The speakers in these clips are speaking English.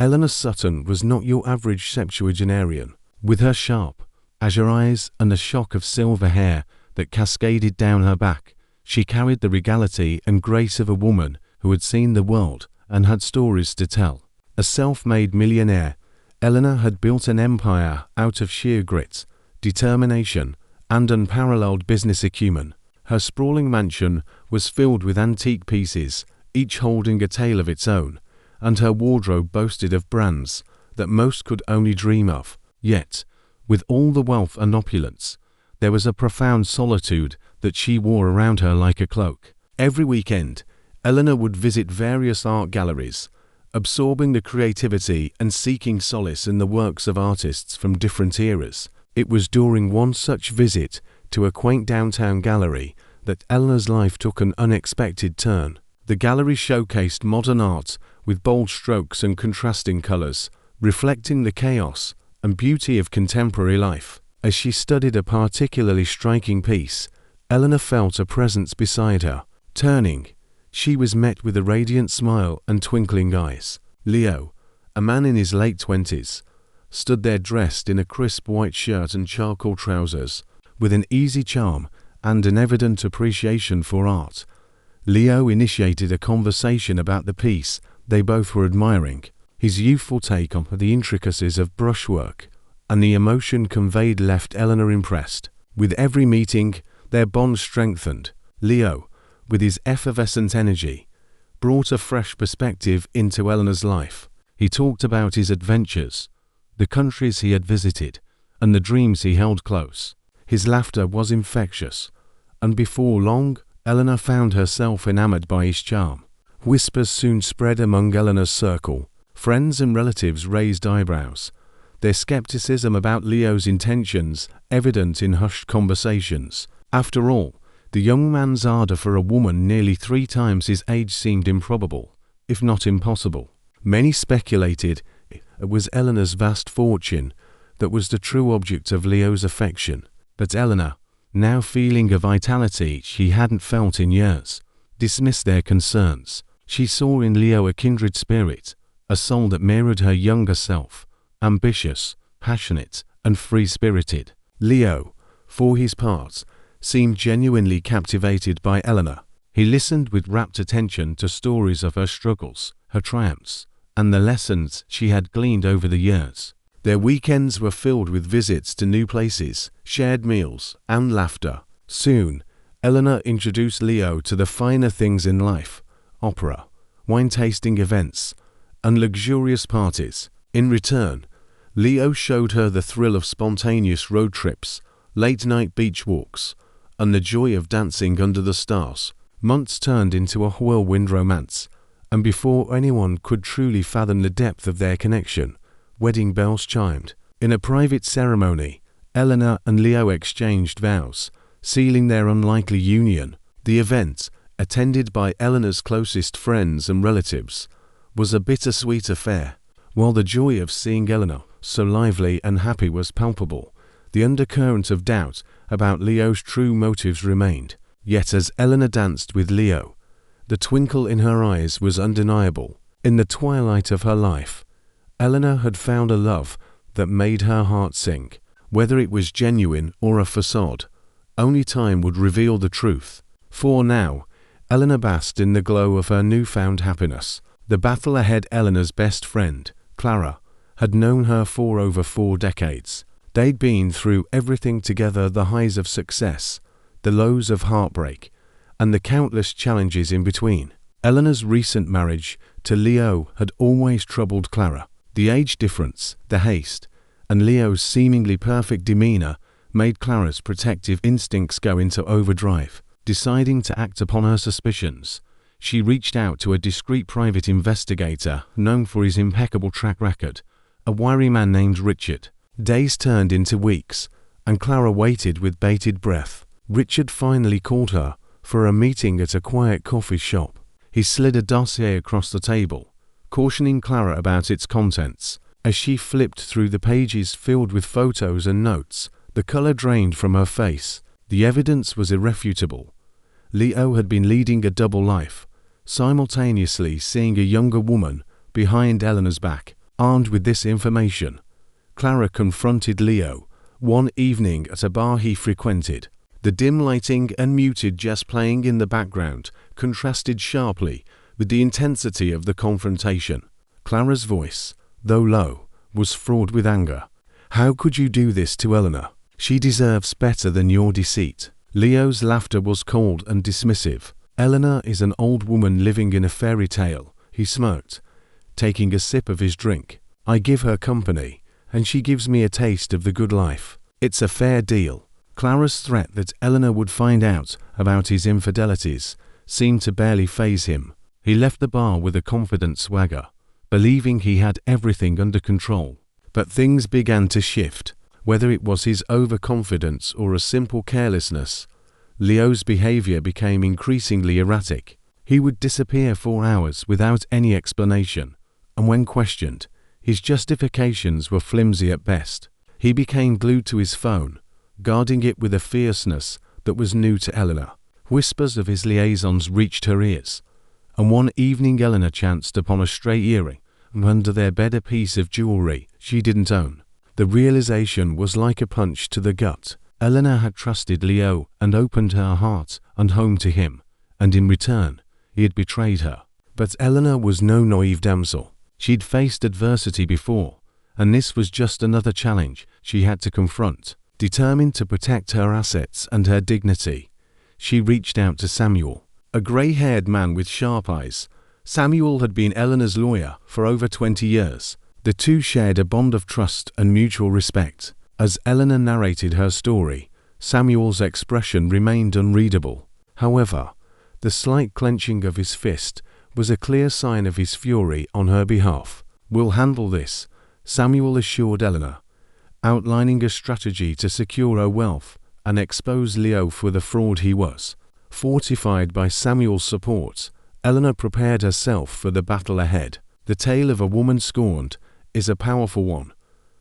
Eleanor Sutton was not your average septuagenarian. With her sharp, azure eyes and a shock of silver hair that cascaded down her back, she carried the regality and grace of a woman who had seen the world and had stories to tell. A self-made millionaire, Eleanor had built an empire out of sheer grit, determination, and unparalleled business acumen. Her sprawling mansion was filled with antique pieces, each holding a tale of its own, and her wardrobe boasted of brands that most could only dream of. Yet, with all the wealth and opulence, there was a profound solitude that she wore around her like a cloak. Every weekend, Eleanor would visit various art galleries, absorbing the creativity and seeking solace in the works of artists from different eras. It was during one such visit to a quaint downtown gallery that Eleanor's life took an unexpected turn. The gallery showcased modern art with bold strokes and contrasting colors, reflecting the chaos and beauty of contemporary life. As she studied a particularly striking piece, Eleanor felt a presence beside her. Turning, she was met with a radiant smile and twinkling eyes. Leo, a man in his late 20s, stood there dressed in a crisp white shirt and charcoal trousers, with an easy charm and an evident appreciation for art. Leo initiated a conversation about the piece they both were admiring. His youthful take on the intricacies of brushwork and the emotion conveyed left Eleanor impressed. With every meeting, their bond strengthened. Leo, with his effervescent energy, brought a fresh perspective into Eleanor's life. He talked about his adventures, the countries he had visited, and the dreams he held close. His laughter was infectious, and before long, Eleanor found herself enamored by his charm. Whispers soon spread among Eleanor's circle. Friends and relatives raised eyebrows, their skepticism about Leo's intentions evident in hushed conversations. After all, the young man's ardor for a woman nearly 3 times his age seemed improbable, if not impossible. Many speculated it was Eleanor's vast fortune that was the true object of Leo's affection. But Eleanor, now feeling a vitality she hadn't felt in years, dismissed their concerns. She saw in Leo a kindred spirit, a soul that mirrored her younger self, ambitious, passionate, and free-spirited. Leo, for his part, seemed genuinely captivated by Eleanor. He listened with rapt attention to stories of her struggles, her triumphs, and the lessons she had gleaned over the years. Their weekends were filled with visits to new places, shared meals, and laughter. Soon, Eleanor introduced Leo to the finer things in life: opera, wine-tasting events, and luxurious parties. In return, Leo showed her the thrill of spontaneous road trips, late-night beach walks, and the joy of dancing under the stars. Months turned into a whirlwind romance, and before anyone could truly fathom the depth of their connection, wedding bells chimed. In a private ceremony, Eleanor and Leo exchanged vows, sealing their unlikely union. The event, attended by Eleanor's closest friends and relatives, was a bittersweet affair. While the joy of seeing Eleanor so lively and happy was palpable, the undercurrent of doubt about Leo's true motives remained. Yet as Eleanor danced with Leo, the twinkle in her eyes was undeniable. In the twilight of her life, Eleanor had found a love that made her heart sing. Whether it was genuine or a facade, only time would reveal the truth. For now, Eleanor basked in the glow of her newfound happiness. The battle ahead. Eleanor's best friend, Clara, had known her for over 4 decades. They'd been through everything together: the highs of success, the lows of heartbreak, and the countless challenges in between. Eleanor's recent marriage to Leo had always troubled Clara. The age difference, the haste, and Leo's seemingly perfect demeanor made Clara's protective instincts go into overdrive. Deciding to act upon her suspicions, she reached out to a discreet private investigator known for his impeccable track record, a wiry man named Richard. Days turned into weeks, and Clara waited with bated breath. Richard finally called her for a meeting at a quiet coffee shop. He slid a dossier across the table, cautioning Clara about its contents. As she flipped through the pages filled with photos and notes, the color drained from her face. The evidence was irrefutable. Leo had been leading a double life, simultaneously seeing a younger woman behind Eleanor's back. Armed with this information, Clara confronted Leo one evening at a bar he frequented. The dim lighting and muted jazz playing in the background contrasted sharply with the intensity of the confrontation. Clara's voice, though low, was fraught with anger. "How could you do this to Eleanor? She deserves better than your deceit." Leo's laughter was cold and dismissive. "Eleanor is an old woman living in a fairy tale," he smirked, taking a sip of his drink. "I give her company, and she gives me a taste of the good life. It's a fair deal." Clara's threat that Eleanor would find out about his infidelities seemed to barely faze him. He left the bar with a confident swagger, believing he had everything under control. But things began to shift. Whether it was his overconfidence or a simple carelessness, Leo's behavior became increasingly erratic. He would disappear for hours without any explanation, and when questioned, his justifications were flimsy at best. He became glued to his phone, guarding it with a fierceness that was new to Eleanor. Whispers of his liaisons reached her ears, and one evening Eleanor chanced upon a stray earring, and under their bed a piece of jewelry she didn't own. The realization was like a punch to the gut. Eleanor had trusted Leo and opened her heart and home to him, and in return, he had betrayed her. But Eleanor was no naive damsel. She'd faced adversity before, and this was just another challenge she had to confront. Determined to protect her assets and her dignity, she reached out to Samuel, a grey-haired man with sharp eyes. Samuel had been Eleanor's lawyer for over 20 years. The two shared a bond of trust and mutual respect. As Eleanor narrated her story, Samuel's expression remained unreadable. However, the slight clenching of his fist was a clear sign of his fury on her behalf. "We'll handle this," Samuel assured Eleanor, outlining a strategy to secure her wealth and expose Leo for the fraud he was. Fortified by Samuel's support, Eleanor prepared herself for the battle ahead. The tale of a woman scorned is a powerful one,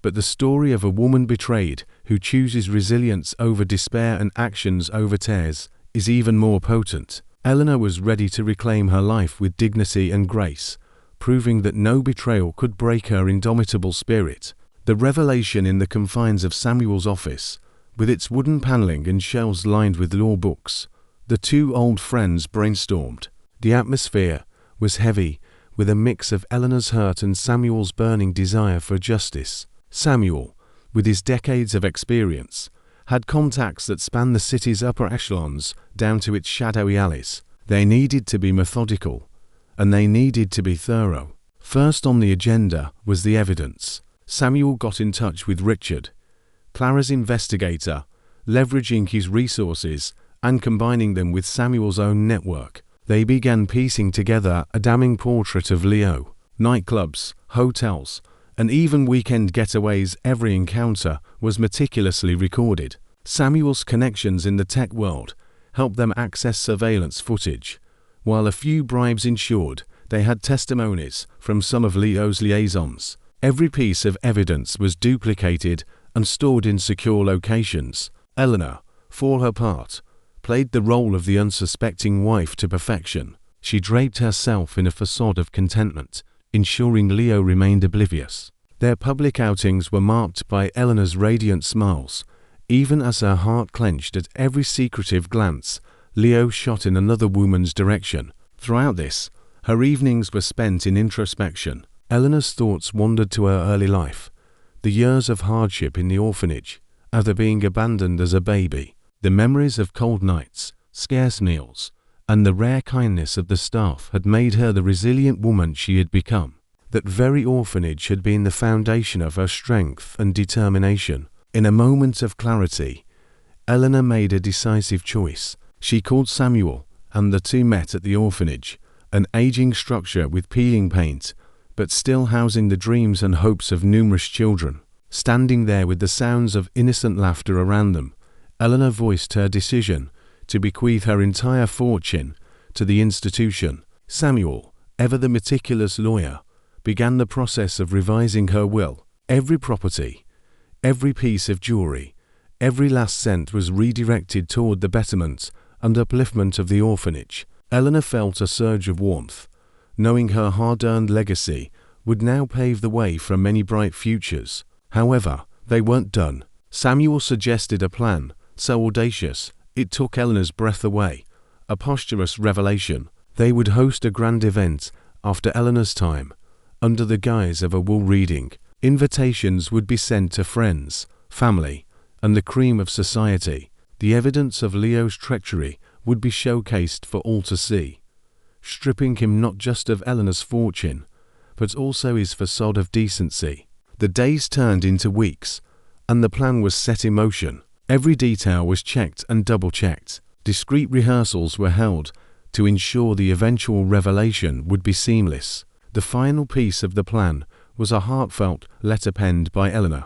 but the story of a woman betrayed who chooses resilience over despair and actions over tears is even more potent. Eleanor was ready to reclaim her life with dignity and grace, proving that no betrayal could break her indomitable spirit. The revelation in the confines of Samuel's office, with its wooden paneling and shelves lined with law books, the two old friends brainstormed. The atmosphere was heavy, with a mix of Eleanor's hurt and Samuel's burning desire for justice. Samuel, with his decades of experience, had contacts that spanned the city's upper echelons down to its shadowy alleys. They needed to be methodical, and they needed to be thorough. First on the agenda was the evidence. Samuel got in touch with Richard, Clara's investigator, leveraging his resources and combining them with Samuel's own network. They began piecing together a damning portrait of Leo. Nightclubs, hotels, and even weekend getaways. Every encounter was meticulously recorded. Samuel's connections in the tech world helped them access surveillance footage, while a few bribes ensured they had testimonies from some of Leo's liaisons. Every piece of evidence was duplicated and stored in secure locations. Eleanor, for her part, played the role of the unsuspecting wife to perfection. She draped herself in a facade of contentment, ensuring Leo remained oblivious. Their public outings were marked by Eleanor's radiant smiles, even as her heart clenched at every secretive glance Leo shot in another woman's direction. Throughout this, her evenings were spent in introspection. Eleanor's thoughts wandered to her early life, the years of hardship in the orphanage, after being abandoned as a baby. The memories of cold nights, scarce meals, and the rare kindness of the staff had made her the resilient woman she had become. That very orphanage had been the foundation of her strength and determination. In a moment of clarity, Eleanor made a decisive choice. She called Samuel, and the two met at the orphanage, an aging structure with peeling paint, but still housing the dreams and hopes of numerous children. Standing there with the sounds of innocent laughter around them, Eleanor voiced her decision to bequeath her entire fortune to the institution. Samuel, ever the meticulous lawyer, began the process of revising her will. Every property, every piece of jewelry, every last cent was redirected toward the betterment and upliftment of the orphanage. Eleanor felt a surge of warmth, knowing her hard-earned legacy would now pave the way for many bright futures. However, they weren't done. Samuel suggested a plan so audacious it took Eleanor's breath away. A posthumous revelation. They would host a grand event after Eleanor's time, under the guise of a will reading. Invitations would be sent to friends, family, and the cream of society. The evidence of Leo's treachery would be showcased for all to see, stripping him not just of Eleanor's fortune, but also his facade of decency. The days turned into weeks, and the plan was set in motion. Every detail was checked and double-checked. Discreet rehearsals were held to ensure the eventual revelation would be seamless. The final piece of the plan was a heartfelt letter penned by Eleanor,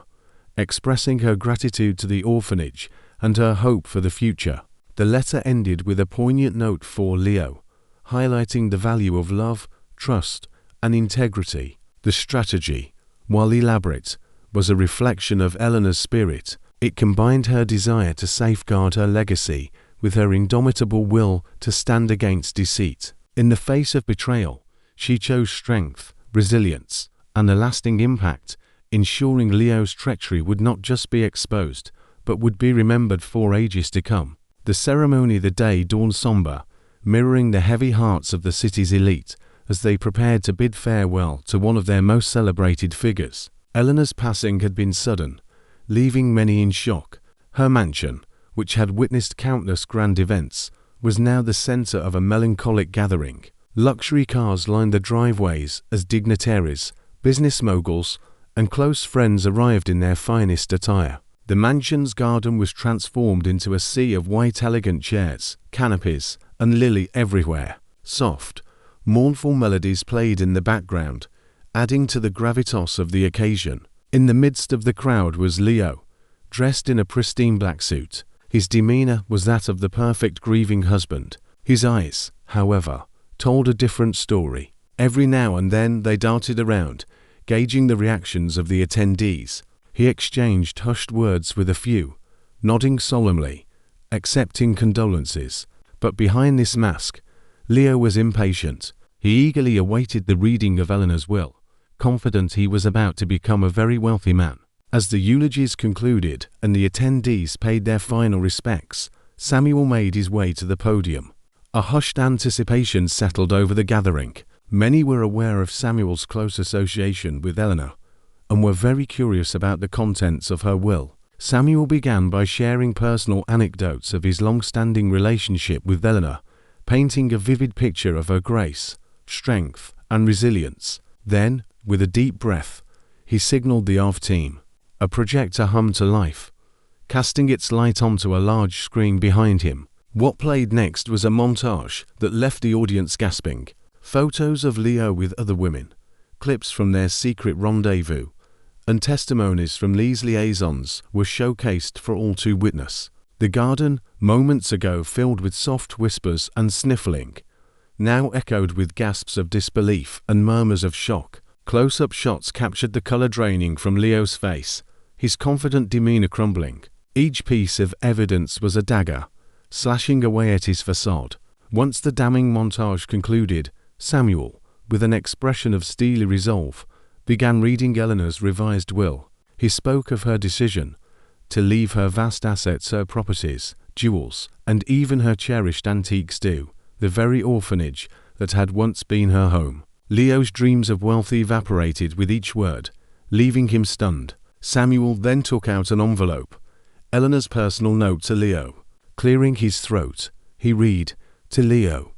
expressing her gratitude to the orphanage and her hope for the future. The letter ended with a poignant note for Leo, highlighting the value of love, trust, and integrity. The strategy, while elaborate, was a reflection of Eleanor's spirit. It combined her desire to safeguard her legacy with her indomitable will to stand against deceit. In the face of betrayal, she chose strength, resilience, and a lasting impact, ensuring Leo's treachery would not just be exposed, but would be remembered for ages to come. The ceremony the day dawned somber, mirroring the heavy hearts of the city's elite as they prepared to bid farewell to one of their most celebrated figures. Eleanor's passing had been sudden, leaving many in shock. Her mansion, which had witnessed countless grand events, was now the center of a melancholic gathering. Luxury cars lined the driveways as dignitaries, business moguls, and close friends arrived in their finest attire. The mansion's garden was transformed into a sea of white elegant chairs, canopies, and lily everywhere. Soft, mournful melodies played in the background, adding to the gravitas of the occasion. In the midst of the crowd was Leo, dressed in a pristine black suit. His demeanor was that of the perfect grieving husband. His eyes, however, told a different story. Every now and then they darted around, gauging the reactions of the attendees. He exchanged hushed words with a few, nodding solemnly, accepting condolences. But behind this mask, Leo was impatient. He eagerly awaited the reading of Eleanor's will, confident he was about to become a very wealthy man. As the eulogies concluded and the attendees paid their final respects, Samuel made his way to the podium. A hushed anticipation settled over the gathering. Many were aware of Samuel's close association with Eleanor, and were very curious about the contents of her will. Samuel began by sharing personal anecdotes of his long-standing relationship with Eleanor, painting a vivid picture of her grace, strength, and resilience. Then, with a deep breath, he signaled the ARV team. A projector hummed to life, casting its light onto a large screen behind him. What played next was a montage that left the audience gasping. Photos of Leo with other women, clips from their secret rendezvous, and testimonies from Lee's liaisons were showcased for all to witness. The garden, moments ago filled with soft whispers and sniffling, now echoed with gasps of disbelief and murmurs of shock. Close-up shots captured the color draining from Leo's face, his confident demeanor crumbling. Each piece of evidence was a dagger, slashing away at his facade. Once the damning montage concluded, Samuel, with an expression of steely resolve, began reading Eleanor's revised will. He spoke of her decision to leave her vast assets, her properties, jewels, and even her cherished antiques to the very orphanage that had once been her home. Leo's dreams of wealth evaporated with each word, leaving him stunned. Samuel then took out an envelope, Eleanor's personal note to Leo. Clearing his throat, he read, "To Leo,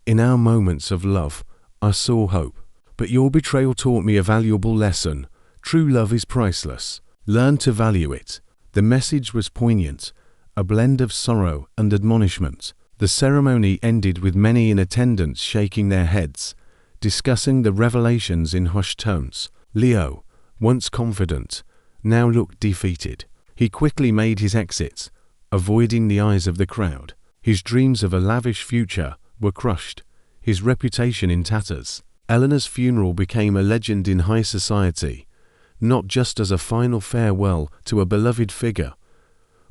in our moments of love, I saw hope. But your betrayal taught me a valuable lesson. True love is priceless. Learn to value it." The message was poignant, a blend of sorrow and admonishment. The ceremony ended with many in attendance shaking their heads, discussing the revelations in hushed tones. Leo, once confident, now looked defeated. He quickly made his exit, avoiding the eyes of the crowd. His dreams of a lavish future were crushed, his reputation in tatters. Eleanor's funeral became a legend in high society, not just as a final farewell to a beloved figure,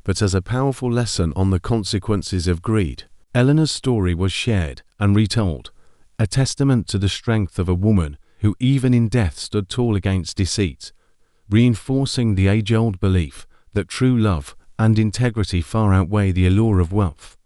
but as a powerful lesson on the consequences of greed. Eleanor's story was shared and retold, a testament to the strength of a woman who even in death stood tall against deceit, reinforcing the age-old belief that true love and integrity far outweigh the allure of wealth.